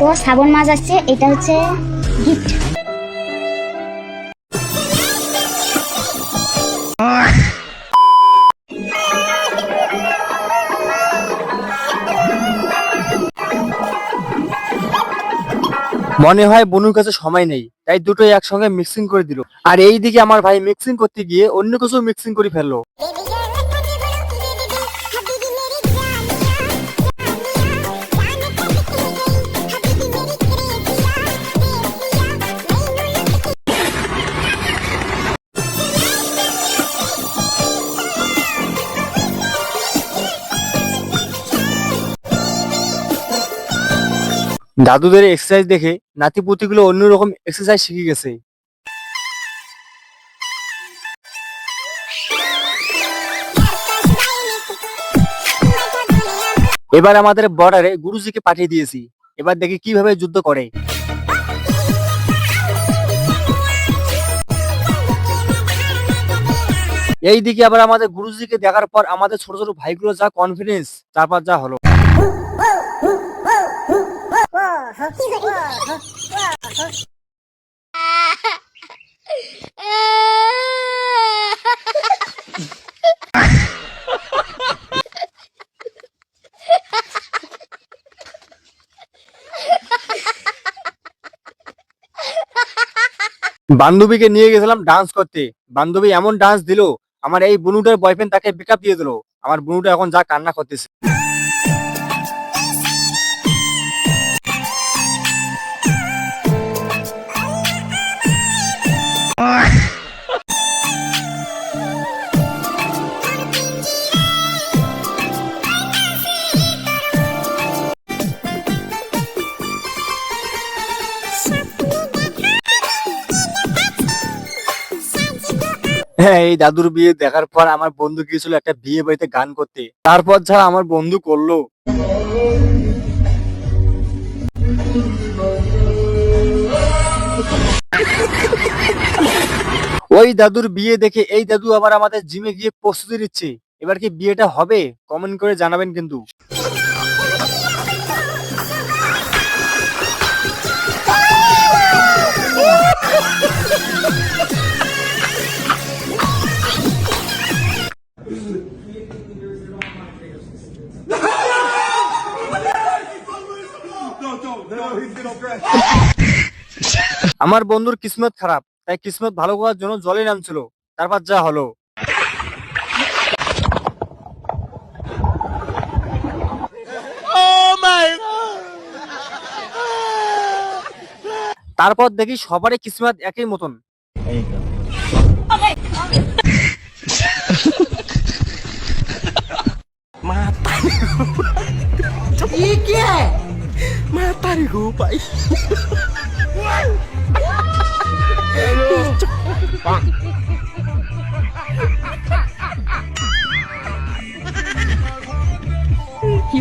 তো শ্রাবণ মাস আসছে, এটা হচ্ছে গিফট। মনে হয় বনুর কাছে সময় নেই, তাই দুটোই একসঙ্গে মিক্সিং করে দিল। আর এইদিকে আমার ভাই মিক্সিং করতে গিয়ে অন্য কিছু মিক্সিং করে ফেললো। দাদুদের এক্সারসাইজ দেখে নাতিপুতিগুলো অন্যরকম এক্সারসাইজ শিখে গেছে। এবার আমাদের বর্ডারে গুরুজিকে পাঠিয়ে দিয়েছি, এবার দেখি কিভাবে যুদ্ধ করে। এইদিকে আবার আমাদের গুরুজিকে দেখার পর আমাদের ছোট ছোট ভাইগুলো যা কনফিডেন্স, তারপর যা হলো। বান্ধবীকে নিয়ে গেছিলাম ডান্স করতে, বান্ধবী এমন ডান্স দিল, আমার এই বুনুটার বয়ফ্রেন্ড তাকে ব্রেকআপ দিয়ে দিল। আমার বুনুটা এখন যা কান্না করতেছে। হ্যাঁ, এই দাদুর বিয়ে দেখার পর আমার বন্ধু গিয়েছিল একটা বিয়ে বাড়িতে গান করতে, তারপর যা আমার বন্ধু করলো। ওই দাদুর বিয়ে দেখে এই দাদু আবার আমাদের জিমে গিয়ে প্রস্তুতি নিচ্ছে। এবার কি বিয়েটা হবে? কমেন্ট করে জানাবেন কিন্তু। আমার বন্ধুর কিসমত খারাপ, তাই কিসমত ভালো করার জন্য জলে নামছিল, তারপর যা হলো। তারপর দেখি সবারই কিসমত একই মতন। কি